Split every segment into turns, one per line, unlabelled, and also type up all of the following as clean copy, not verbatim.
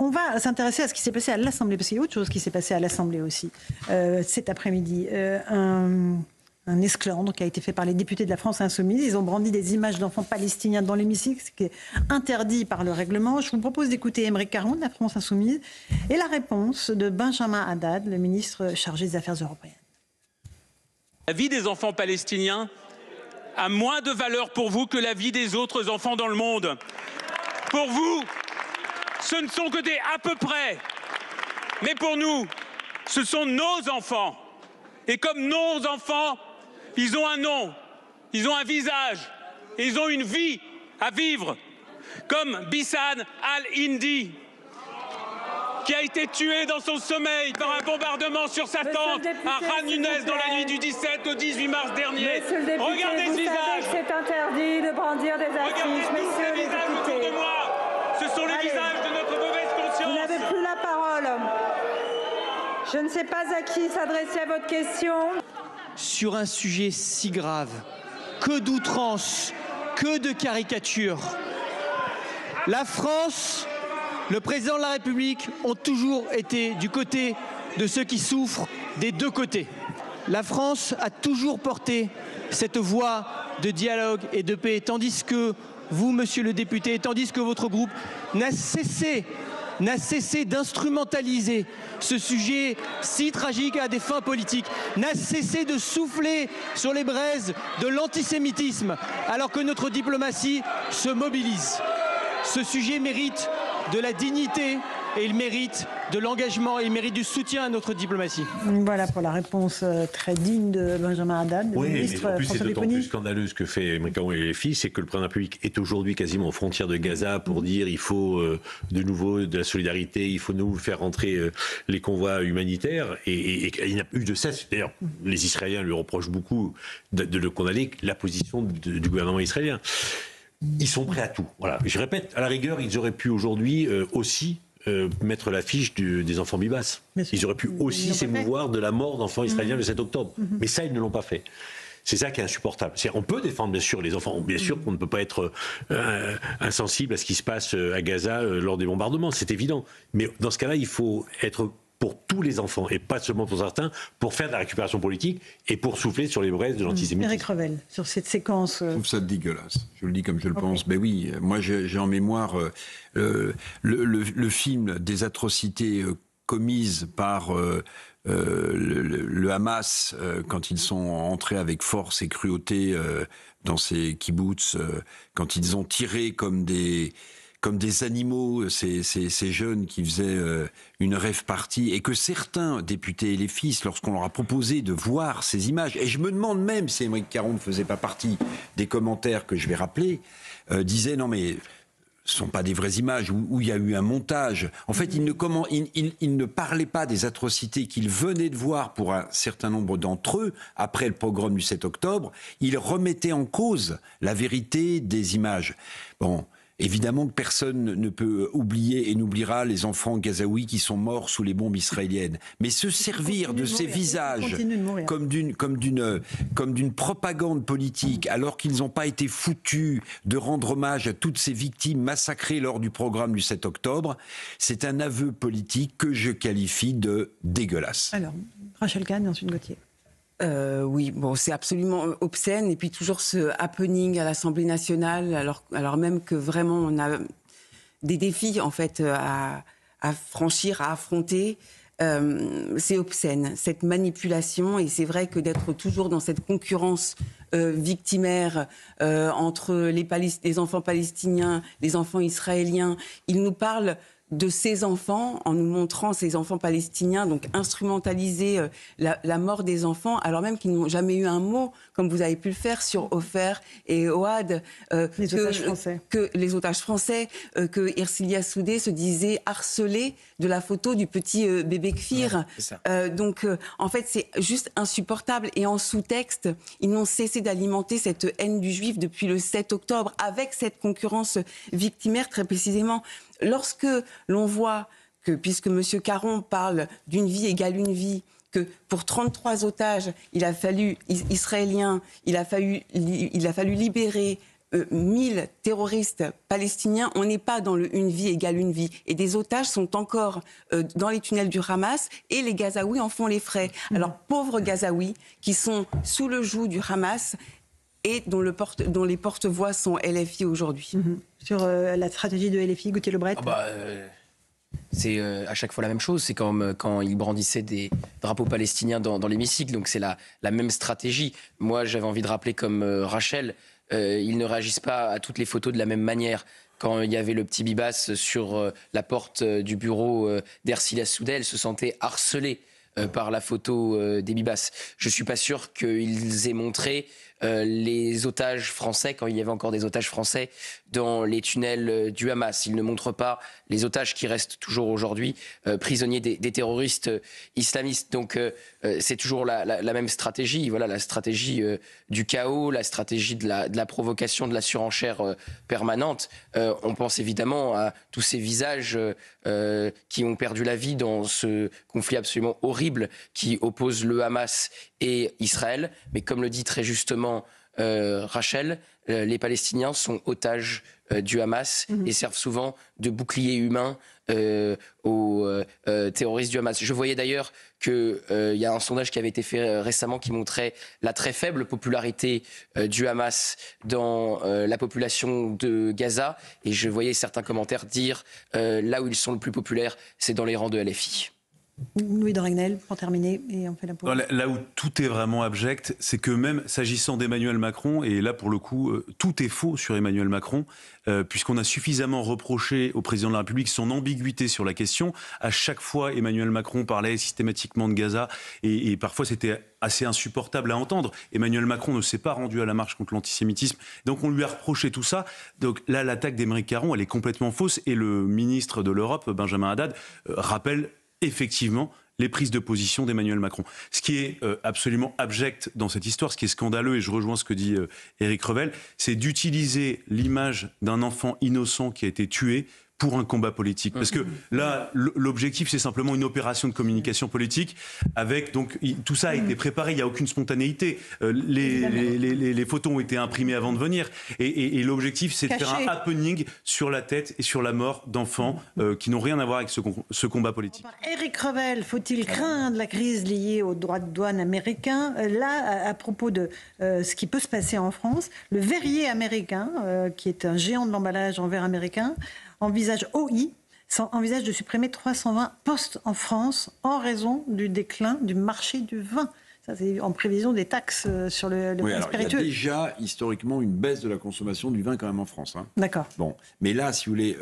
On va s'intéresser à ce qui s'est passé à l'Assemblée, parce qu'il y a autre chose qui s'est passé à l'Assemblée aussi cet après-midi. Un esclandre qui a été fait par les députés de la France Insoumise. Ils ont brandi des images d'enfants palestiniens dans l'hémicycle, ce qui est interdit par le règlement. Je vous propose d'écouter Aymeric Caron de la France Insoumise et la réponse de Benjamin Haddad, le ministre chargé des Affaires européennes.
La vie des enfants palestiniens a moins de valeur pour vous que la vie des autres enfants dans le monde. Pour vous, ce ne sont que des à peu près. Mais pour nous, ce sont nos enfants. Et comme nos enfants, ils ont un nom, ils ont un visage, et ils ont une vie à vivre. Comme Bissane Al-Hindi, qui a été tué dans son sommeil par un bombardement sur sa tente à Khan Younes dans la nuit du 17 au 18 mars dernier. Regardez ce visage.
C'est interdit de brandir des affiches.
Regardez tous ces visages autour de moi. Ce sont les visages de notre mauvaise conscience.
Vous n'avez plus la parole. Je ne sais pas à qui s'adresser à votre question.
Sur un sujet si grave, que d'outrance, que de caricatures. La France, le président de la République ont toujours été du côté de ceux qui souffrent des deux côtés. La France a toujours porté cette voie de dialogue et de paix, tandis que vous, monsieur le député, tandis que votre groupe n'a cessé d'instrumentaliser ce sujet si tragique à des fins politiques, n'a cessé de souffler sur les braises de l'antisémitisme, alors que notre diplomatie se mobilise. Ce sujet mérite de la dignité et il mérite de l'engagement et il mérite du soutien à notre diplomatie.
Voilà pour la réponse très digne de Benjamin Haddad,
oui,
ministre
mais en plus, c'est d'autant
Pupponi.
plus scandaleux ce que fait Aymeric Caron et les filles, c'est que le président de la République est aujourd'hui quasiment aux frontières de Gaza pour dire il faut de nouveau de la solidarité, il faut nous faire rentrer les convois humanitaires et il n'a eu de cesse. D'ailleurs, les Israéliens lui reprochent beaucoup de le condamner, la position du gouvernement israélien. Ils sont prêts à tout. Voilà. Je répète, à la rigueur, ils auraient pu aujourd'hui aussi mettre l'affiche des enfants Bibas. Ils auraient pu aussi s'émouvoir de la mort d'enfants israéliens le 7 octobre. Mais ça, ils ne l'ont pas fait. C'est ça qui est insupportable. On peut défendre, bien sûr, les enfants. Bien sûr qu'on ne peut pas être insensible à ce qui se passe à Gaza lors des bombardements. C'est évident. Mais dans ce cas-là, il faut être pour tous les enfants, et pas seulement pour certains, pour faire de la récupération politique et pour souffler sur les braises de l'antisémitisme.
Éric Revel, sur cette séquence...
Je trouve ça dégueulasse. Je le dis comme je le pense. Ben oui, moi j'ai en mémoire le film des atrocités commises par le Hamas quand ils sont entrés avec force et cruauté dans ces kibboutz, quand ils ont tiré comme des animaux, ces jeunes qui faisaient une rave party, et que certains députés et les fils, lorsqu'on leur a proposé de voir ces images, et je me demande même si Aymeric Caron ne faisait pas partie des commentaires que je vais rappeler, disaient non mais ce ne sont pas des vraies images, où il y a eu un montage. En fait, il ne parlait pas des atrocités qu'ils venaient de voir pour un certain nombre d'entre eux, après le pogrom du 7 octobre, il remettait en cause la vérité des images. Bon... Évidemment que personne ne peut oublier et n'oubliera les enfants gazaouis qui sont morts sous les bombes israéliennes. Mais se servir de ces visages comme d'une propagande politique, alors qu'ils n'ont pas été foutus de rendre hommage à toutes ces victimes massacrées lors du programme du 7 octobre, c'est un aveu politique que je qualifie de dégueulasse.
Alors, Rachel Kahn et ensuite Gauthier.
Oui, bon, c'est absolument obscène. Et puis toujours ce happening à l'Assemblée nationale, alors même que vraiment on a des défis en fait à franchir, à affronter. C'est obscène, cette manipulation. Et c'est vrai que d'être toujours dans cette concurrence victimaire entre les enfants palestiniens, les enfants israéliens, il nous parle de ces enfants, en nous montrant ces enfants palestiniens, donc instrumentaliser la mort des enfants, alors même qu'ils n'ont jamais eu un mot, comme vous avez pu le faire sur Ofer et Ohad.
Les otages français.
Les otages français, que Ercilia Soudé se disait harcelée de la photo du petit bébé Kfir. Donc, en fait, c'est juste insupportable. Et en sous-texte, ils n'ont cessé d'alimenter cette haine du juif depuis le 7 octobre, avec cette concurrence victimaire, très précisément. Lorsque l'on voit que, puisque M. Caron parle d'une vie égale une vie, que pour 33 otages, israéliens, il a fallu libérer 1000 terroristes palestiniens, on n'est pas dans le une vie égale une vie. Et des otages sont encore dans les tunnels du Hamas et les Gazaouis en font les frais. Alors, pauvres Gazaouis qui sont sous le joug du Hamas et dont les porte-voix sont LFI aujourd'hui.
Sur la stratégie de LFI, Gauthier Lebret.
C'est à chaque fois la même chose. C'est comme quand ils brandissaient des drapeaux palestiniens dans l'hémicycle. Donc c'est la même stratégie. Moi, j'avais envie de rappeler comme Rachel, ils ne réagissent pas à toutes les photos de la même manière. Quand il y avait le petit Bibas sur la porte du bureau d'Ercilla Soudel, se sentait harcelé par la photo des Bibas. Je ne suis pas sûr qu'ils aient montré les otages français, quand il y avait encore des otages français, dans les tunnels du Hamas. Ils ne montrent pas les otages qui restent toujours aujourd'hui prisonniers des terroristes islamistes. Donc c'est toujours la même stratégie. Voilà, la stratégie du chaos, la stratégie de la provocation, de la surenchère permanente. On pense évidemment à tous ces visages qui ont perdu la vie dans ce conflit absolument horrible qui oppose le Hamas et Israël. Mais comme le dit très justement Rachel, les Palestiniens sont otages du Hamas et servent souvent de bouclier humain aux terroristes du Hamas. Je voyais d'ailleurs qu'il y a un sondage qui avait été fait récemment qui montrait la très faible popularité du Hamas dans la population de Gaza, et je voyais certains commentaires dire là où ils sont le plus populaires, c'est dans les rangs de LFI.
Louis de Ragnel, pour terminer, et on fait la pause.
Là où tout est vraiment abject, c'est que même s'agissant d'Emmanuel Macron, et là pour le coup, tout est faux sur Emmanuel Macron, puisqu'on a suffisamment reproché au président de la République son ambiguïté sur la question. À chaque fois, Emmanuel Macron parlait systématiquement de Gaza, et parfois c'était assez insupportable à entendre. Emmanuel Macron ne s'est pas rendu à la marche contre l'antisémitisme, donc on lui a reproché tout ça. Donc là, l'attaque d'Aymeric Caron, elle est complètement fausse, et le ministre de l'Europe, Benjamin Haddad, rappelle effectivement les prises de position d'Emmanuel Macron. Ce qui est absolument abject dans cette histoire, ce qui est scandaleux, et je rejoins ce que dit Éric Revel, c'est d'utiliser l'image d'un enfant innocent qui a été tué pour un combat politique. Parce que là, l'objectif, c'est simplement une opération de communication politique avec, donc, tout ça a été préparé, il n'y a aucune spontanéité. Les photos ont été imprimées avant de venir. Et l'objectif, c'est de faire un happening sur la tête et sur la mort d'enfants qui n'ont rien à voir avec ce combat politique.
Éric Revel, faut-il craindre la crise liée aux droits de douane américains? Là, à propos de ce qui peut se passer en France, le verrier américain, qui est un géant de l'emballage en verre américain, envisage de supprimer 320 postes en France en raison du déclin du marché du vin. Ça, c'est en prévision des taxes sur le vin spiritueux.
Il y a déjà historiquement une baisse de la consommation du vin quand même en France. Hein.
D'accord.
Bon, mais là, si vous voulez,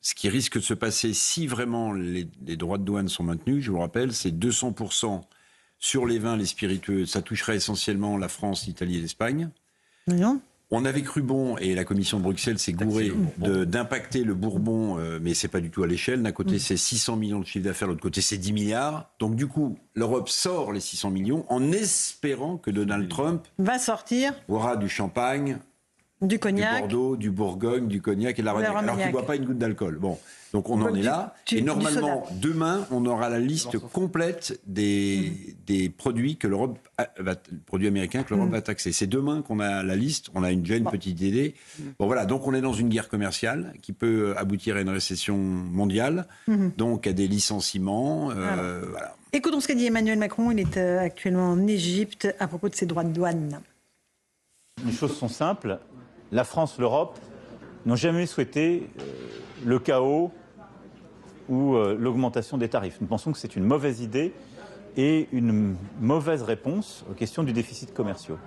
ce qui risque de se passer si vraiment les droits de douane sont maintenus, je vous le rappelle, c'est 200% sur les vins, les spiritueux. Ça toucherait essentiellement la France, l'Italie et l'Espagne.
Non.
On avait cru bon, et la commission de Bruxelles s'est gourée d'impacter le Bourbon, mais c'est pas du tout à l'échelle. D'un côté, c'est 600 millions de chiffre d'affaires, de l'autre côté, c'est 10 milliards. Donc du coup, l'Europe sort les 600 millions en espérant que Donald Trump
va sortir
aura du champagne,
du cognac,
du Bordeaux, du Bourgogne, du cognac et de la Rhône. Alors qu'il ne boit pas une goutte d'alcool. Bon, donc on en est là. Et normalement, demain, on aura la liste complète des produits que l'Europe produits américains que l'Europe va taxer. C'est demain qu'on a la liste. On a déjà une petite idée. Bon voilà, donc on est dans une guerre commerciale qui peut aboutir à une récession mondiale, donc à des licenciements. Voilà.
Écoutons ce qu'a dit Emmanuel Macron. Il est actuellement en Égypte à propos de ses droits de douane.
Les choses sont simples. La France, l'Europe n'ont jamais souhaité le chaos ou l'augmentation des tarifs. Nous pensons que c'est une mauvaise idée et une mauvaise réponse aux questions du déficit commercial.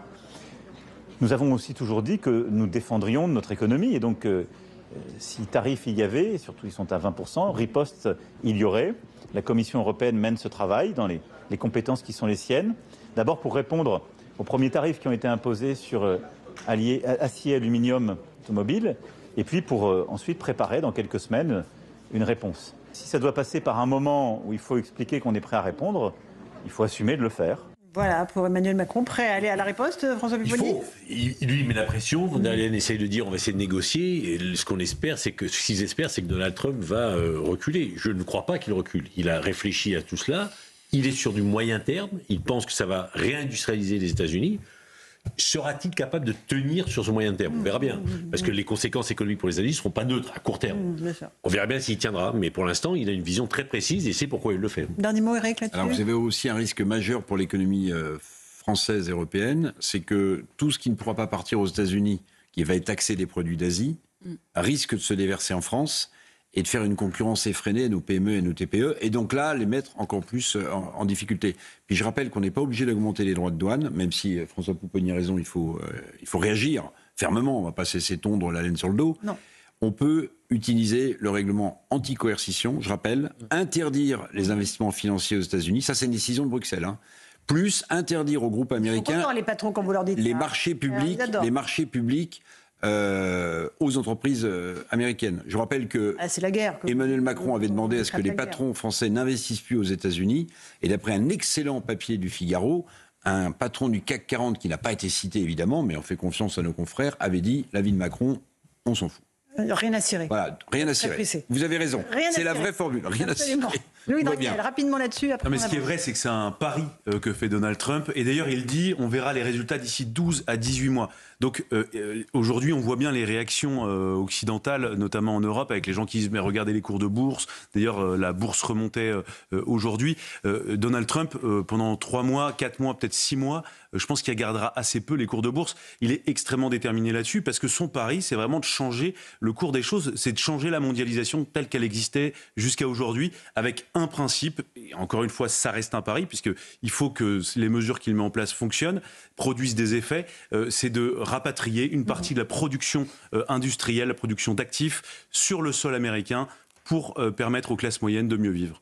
Nous avons aussi toujours dit que nous défendrions notre économie et donc si tarifs il y avait, et surtout ils sont à 20%, riposte il y aurait. La Commission européenne mène ce travail dans les compétences qui sont les siennes. D'abord pour répondre aux premiers tarifs qui ont été imposés sur acier, aluminium, automobile, et puis pour ensuite préparer dans quelques semaines une réponse. Si ça doit passer par un moment où il faut expliquer qu'on est prêt à répondre, il faut assumer de le faire.
Voilà, pour Emmanuel Macron, prêt à aller à la riposte, François Pupponi ?
Lui, il met la pression. Von der Leyen essaye de dire on va essayer de négocier. Et ce qu'on espère, c'est que Donald Trump va reculer. Je ne crois pas qu'il recule. Il a réfléchi à tout cela. Il est sur du moyen terme. Il pense que ça va réindustrialiser les États-Unis. sera-t-il capable de tenir sur ce moyen terme? On verra bien. Parce que les conséquences économiques pour les États-Unis ne seront pas neutres à court terme. On verra bien s'il tiendra. Mais pour l'instant, il a une vision très précise et c'est pourquoi il le fait.
Dernier mot, Eric, là-dessus.
Alors, vous avez aussi un risque majeur pour l'économie française et européenne, c'est que tout ce qui ne pourra pas partir aux États-Unis, qui va être taxé des produits d'Asie, risque de se déverser en France et de faire une concurrence effrénée à nos PME et nos TPE, et donc là, les mettre encore plus en difficulté. Puis je rappelle qu'on n'est pas obligé d'augmenter les droits de douane, même si François Pupponi a raison, il faut réagir fermement, on ne va pas cesser de tondre la laine sur le dos.
Non.
On peut utiliser le règlement anti-coercition, je rappelle, interdire les investissements financiers aux États-Unis, ça c'est une décision de Bruxelles, plus interdire aux groupes américains
les patrons quand vous leur dites
les marchés publics aux entreprises américaines. Je rappelle que
c'est la guerre,
Emmanuel Macron avait demandé à ce que les patrons français n'investissent plus aux États-Unis. Et d'après un excellent papier du Figaro, un patron du CAC 40, qui n'a pas été cité évidemment, mais on fait confiance à nos confrères, avait dit « l'avis de Macron, on s'en fout ».
Rien à cirer.
Voilà, rien à cirer. Vous avez raison. C'est la vraie formule. Rien à cirer.
Louis Dragnel, rapidement là-dessus.
Non, mais ce qui est vrai, c'est que c'est un pari que fait Donald Trump. Et d'ailleurs, il dit on verra les résultats d'ici 12 à 18 mois. Donc aujourd'hui, on voit bien les réactions occidentales, notamment en Europe, avec les gens qui disent mais regardez les cours de bourse. D'ailleurs, la bourse remontait aujourd'hui. Donald Trump, pendant 3 mois, 4 mois, peut-être 6 mois, je pense qu'il gardera assez peu les cours de bourse. Il est extrêmement déterminé là-dessus parce que son pari, c'est vraiment de changer le cours des choses, c'est de changer la mondialisation telle qu'elle existait jusqu'à aujourd'hui, avec un principe, et encore une fois, ça reste un pari, puisqu'il faut que les mesures qu'il met en place fonctionnent, produisent des effets, c'est de rapatrier une partie de la production industrielle, la production d'actifs, sur le sol américain, pour permettre aux classes moyennes de mieux vivre.